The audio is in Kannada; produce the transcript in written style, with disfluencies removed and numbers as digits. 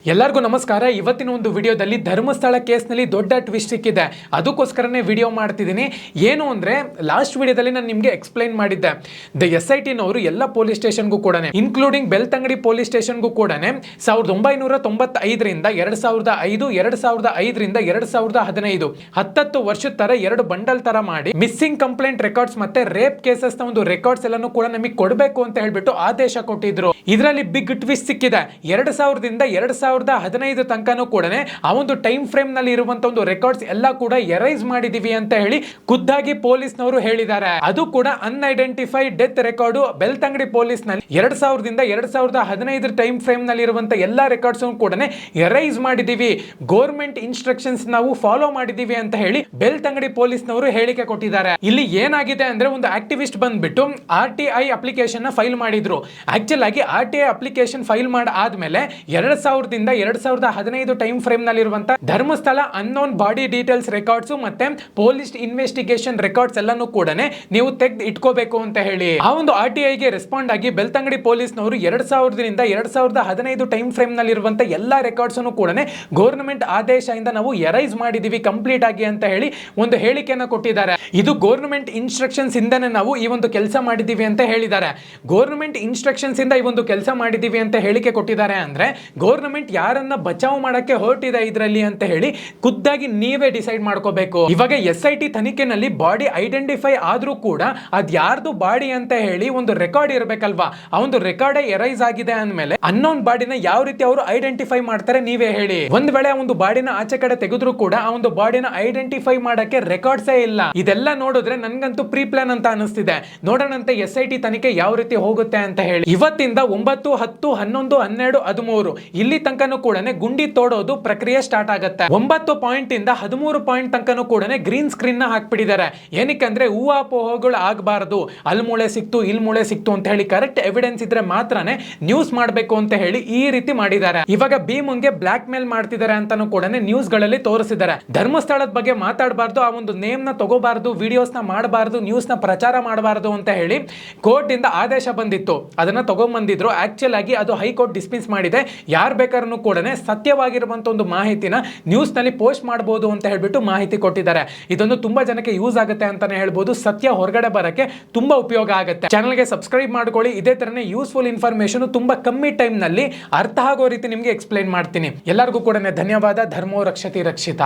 ಎಲ್ಲರಿಗೂ ನಮಸ್ಕಾರ. ಇವತ್ತಿನ ಒಂದು ವಿಡಿಯೋದಲ್ಲಿ ಧರ್ಮಸ್ಥಳ ಕೇಸ್ನಲ್ಲಿ ದೊಡ್ಡ ಟ್ವಿಸ್ಟ್ ಸಿಕ್ಕಿದೆ. ಅದಕ್ಕೋಸ್ಕರನೇ ವಿಡಿಯೋ ಮಾಡ್ತಿದ್ದೀನಿ. ಏನು ಅಂದರೆ ಲಾಸ್ಟ್ ವಿಡಿಯೋದಲ್ಲಿ ನಾನು ನಿಮಗೆ ಎಕ್ಸ್ಪ್ಲೈನ್ ಮಾಡಿದ್ದೆ. SIT ನವರು ಎಲ್ಲ ಪೊಲೀಸ್ ಸ್ಟೇಷನ್ಗೂ ಕೂಡ ಇನ್ಕ್ಲೂಡಿಂಗ್ ಬೆಳ್ತಂಗಡಿ ಪೊಲೀಸ್ ಸ್ಟೇಷನ್ಗೂ ಕೂಡ 1995ರಿಂದ 2005, 2005ರಿಂದ 2015 10 ವರ್ಷದ ತರ 2 ಬಂಡಲ್ ತರ ಮಾಡಿ ಮಿಸ್ಸಿಂಗ್ ಕಂಪ್ಲೇಂಟ್ ರೆಕಾರ್ಡ್ಸ್ ಮತ್ತೆ ರೇಪ್ ಕೇಸಸ್ ನ ಒಂದು ರೆಕಾರ್ಡ್ಸ್ ಎಲ್ಲಾನು ಕೂಡ ನಮಗೆ ಕೊಡಬೇಕು ಅಂತ ಹೇಳ್ಬಿಟ್ಟು ಆದೇಶ ಕೊಟ್ಟಿದ್ರು. ಇದರಲ್ಲಿ ಬಿಗ್ ಟ್ವಿಸ್ಟ್ ಸಿಕ್ಕಿದೆ. 2000ದಿಂದ 2015 ತನಕನೂ ಕೂಡ ಆ ಒಂದು ಟೈಮ್ ಫ್ರೇಮ್ ನಲ್ಲಿ ಇರುವಂತ ಒಂದು ರೆಕಾರ್ಡ್ಸ್ ಎಲ್ಲ ಕೂಡ ಎರೈಸ್ ಮಾಡಿದೀವಿ ಅಂತ ಹೇಳಿ ಖುದ್ದಾಗಿ ಪೊಲೀಸ್ನವರು ಹೇಳಿದ್ದಾರೆ. ಅದು ಕೂಡ unidentified death record Belthangady police ನಲ್ಲಿ 2000ದಿಂದ 2015 ಟೈಮ್ ಫ್ರೇಮ್ ನಲ್ಲಿ ಇರುವಂತ ಎಲ್ಲಾ ರೆಕಾರ್ಡ್ಸ್ ಕೂಡ ಎರೈಸ್ ಮಾಡಿದೀವಿ, ಗೌರ್ಮೆಂಟ್ ಇನ್ಸ್ಟ್ರಕ್ಷನ್ಸ್ ನಾವು ಫಾಲೋ ಮಾಡಿದೀವಿ ಅಂತ ಹೇಳಿ ಬೆಳ್ತಂಗಡಿ ಪೊಲೀಸ್ನವರು ಹೇಳಿಕೆ ಕೊಟ್ಟಿದ್ದಾರೆ. ಇಲ್ಲಿ ಏನಾಗಿದೆ ಅಂದ್ರೆ ಒಂದು ಆಕ್ಟಿವಿಸ್ಟ್ ಬಂದ್ಬಿಟ್ಟು RTI ಅಪ್ಲಿಕೇಶನ್ ಫೈಲ್ ಮಾಡಿದ್ರು. ಆಕ್ಚುಲ್ ಆಗಿ RTI ಅಪ್ಲಿಕೇಶನ್ ಫೈಲ್ ಆದ್ಮೇಲೆ 2000ದಿಂದ 2015 ಟೈಮ್ ಫ್ರೇಮ್ ನಲ್ಲಿ ಇರುವಂತ Dharmasthala unknown body details records ಮತ್ತೆ ಪೊಲೀಸ್ ಇನ್ವೆಸ್ಟಿಗೇಷನ್ ರೆಕಾರ್ಡ್ಸ್ ಎಲ್ಲಾನು ಕೂಡ ನೀವು ತೆಗೆದು ಇಟ್ಕೋಬೇಕು ಅಂತ ಹೇಳಿ ಆ ಒಂದು RTI ಗೆ ರೆಸ್ಪಾಂಡ್ ಆಗಿ ಬೆಳ್ತಂಗಡಿ ಪೊಲೀಸ್ನವರು 2000ರಿಂದ 2015 ಟೈಮ್ ಫ್ರೇಮ್ ನಲ್ಲಿ ಇರುವಂತ ಎಲ್ಲಾ ರೆಕಾರ್ಡ್ಸ್ ಅನ್ನು ಕೂಡ ಗೌರ್ಮೆಂಟ್ ಆದೇಶದಿಂದ ನಾವು ಎರೈಸ್ ಮಾಡಿದೀವಿ ಕಂಪ್ಲೀಟ್ ಆಗಿ ಅಂತ ಹೇಳಿ ಒಂದು ಹೇಳಿಕೆಯನ್ನು ಕೊಟ್ಟಿದ್ದಾರೆ. ಇದು ಗೌರ್ಮೆಂಟ್ ಇನ್ಸ್ಟ್ರಕ್ಷನ್ಸ್ ಇಂದನೇ ನಾವು ಈ ಒಂದು ಕೆಲಸ ಮಾಡಿದೀವಿ ಅಂತ ಹೇಳಿದ್ದಾರೆ. ಗೌರ್ಮೆಂಟ್ ಇನ್ಸ್ಟ್ರಕ್ಷನ್ಸ್ ಇಂದ ಈ ಒಂದು ಕೆಲಸ ಮಾಡಿದೀವಿ ಅಂತ ಹೇಳಿಕೆ ಕೊಟ್ಟಿದ್ದಾರೆ ಅಂದ್ರೆ ಗೌರ್ಮೆಂಟ್ ಯಾರನ್ನ ಬಚಾವ್ ಮಾಡಕ್ಕೆ ಹೊರಟಿದೆ ಇದರಲ್ಲಿ ಅಂತ ಹೇಳಿ ಖುದ್ದಾಗಿ ನೀವೇ ಡಿಸೈಡ್ ಮಾಡ್ಕೋಬೇಕು. ಇವಾಗ SIT ತನಿಖೆನಲ್ಲಿ ಬಾಡಿ ಐಡೆಂಟಿಫೈ ಆದ್ರೂ ಕೂಡ ಅದ್ ಯಾರ್ದು ಬಾಡಿ ಅಂತ ಹೇಳಿ ಒಂದು ರೆಕಾರ್ಡ್ ಇರಬೇಕಲ್ವಾ. ಆ ಒಂದು ರೆಕಾರ್ಡ್ ಎರೈಸ್ ಆಗಿದೆ ಅಂದ್ಮೇಲೆ ಅನ್ನೋನ್ ಬಾಡಿನ ಯಾವ ರೀತಿ ಅವರು ಐಡೆಂಟಿಫೈ ಮಾಡ್ತಾರೆ ನೀವೇ ಹೇಳಿ. ಒಂದ್ ವೇಳೆ ಆ ಒಂದು ಬಾಡಿನ ಆಚೆ ಕಡೆ ತೆಗೆದ್ರು ಕೂಡ ಆ ಒಂದು ಬಾಡಿನ ಐಡೆಂಟಿಫೈ ಮಾಡಕ್ಕೆ ರೆಕಾರ್ಡ್ಸೇ ಇಲ್ಲ. ಇದೆಲ್ಲ ನೋಡಿದ್ರೆ ನನ್ಗಂತೂ ಪ್ರೀ ಪ್ಲಾನ್ ಅಂತ ಅನಿಸ್ತಿದೆ. ನೋಡೋಣಂತೆ SIT ತನಿಖೆ ಯಾವ ರೀತಿ ಹೋಗುತ್ತೆ ಅಂತ ಹೇಳಿ. ಇವತ್ತಿಂದ 9, 10, 11, 12, 13 ಇಲ್ಲಿ ತನಕನೂ ಕೂಡ ಗುಂಡಿ ತೋಡೋದು ಪ್ರಕ್ರಿಯೆ ಸ್ಟಾರ್ಟ್ ಆಗುತ್ತೆ. 9 ಪಾಯಿಂಟ್ ಇಂದ 13 ಪಾಯಿಂಟ್ ತನಕನೂ ಕೂಡ ಗ್ರೀನ್ ಸ್ಕ್ರೀನ್ ನ ಹಾಕ್ಬಿಟ್ಟಿದ್ದಾರೆ. ಏನಕ್ಕಂದ್ರೆ ಊಹಾಪೋಹಗಳು ಆಗಬಾರದು, ಅಲ್ಲಿ ಮೂಳೆ ಸಿಕ್ತು ಇಲ್ಲಿ ಮೂಳೆ ಸಿಕ್ತು ಅಂತ ಹೇಳಿ ಕರೆಕ್ಟ್ ಎವಿಡೆನ್ಸ್ ಇದ್ರೆ ಮಾತ್ರನೇ ನ್ಯೂಸ್ ಮಾಡಬೇಕು ಅಂತ ಹೇಳಿ ಈ ರೀತಿ ಮಾಡಿದ್ದಾರೆ. ಇವಾಗ ಭೀಮುಂಗೆ ಬ್ಲಾಕ್ ಮೇಲ್ ಮಾಡ್ತಿದ್ದಾರೆ ಅಂತಾನು ಕೂಡ ನ್ಯೂಸ್ ಗಳಲ್ಲಿ ತೋರಿಸಿದ್ದಾರೆ. ಧರ್ಮಸ್ಥಳದ ಬಗ್ಗೆ ಮಾತಾಡಬಾರ್ದು, ಆ ಒಂದು ನೇಮ್ ನ ತಗೋಬಾರ್ದು, ವಿಡಿಯೋಸ್ ನ ಮಾಡಬಾರ್ದು, ನ್ಯೂಸ್ ನ ಪ್ರಚಾರ ಮಾಡಬಾರ್ದು ಅಂತ ಹೇಳಿ ಕೋರ್ಟ್ ಇಂದ ಆದೇಶ ಬಂದಿತ್ತು. ಅದನ್ನ ತಗೊಂಡ್ಬಂದಿದ್ರು. ಆಕ್ಚುಲ್ ಆಗಿ ಅದು ಹೈಕೋರ್ಟ್ ಡಿಸ್ಮಿಸ್ ಮಾಡಿದೆ. ಯಾರು ಬೇಕಾದ್ರೂ ಕೂಡ ಸತ್ಯವಾಗಿರುವಂತ ಒಂದು ಮಾಹಿತಿನ ನ್ಯೂಸ್ ನಲ್ಲಿ ಪೋಸ್ಟ್ ಮಾಡಬಹುದು ಅಂತ ಹೇಳ್ಬಿಟ್ಟು ಮಾಹಿತಿ ಕೊಟ್ಟಿದ್ದಾರೆ. ಇದೊಂದು ತುಂಬಾ ಜನಕ್ಕೆ ಯೂಸ್ ಆಗುತ್ತೆ ಅಂತಾನೆ ಹೇಳ್ಬೋದು. ಸತ್ಯ ಹೊರಗಡೆ ಬರಕ್ಕೆ ತುಂಬಾ ಉಪಯೋಗ ಆಗುತ್ತೆ. ಚಾನಲ್ಗೆ ಸಬ್ಸ್ಕ್ರೈಬ್ ಮಾಡ್ಕೊಳ್ಳಿ. ಇದೇ ತರನೇ ಯೂಸ್ಫುಲ್ ಇನ್ಫಾರ್ಮೇಶನ್ ತುಂಬಾ ಕಮ್ಮಿ ಟೈಮ್ ನಲ್ಲಿ ಅರ್ಥ ಆಗೋ ರೀತಿ ನಿಮ್ಗೆ ಎಕ್ಸ್ಪ್ಲೈನ್ ಮಾಡ್ತೀನಿ. ಎಲ್ಲರಿಗೂ ಕೂಡ ಧನ್ಯವಾದ. ಧರ್ಮೋ ರಕ್ಷತಿ ರಕ್ಷಿತ.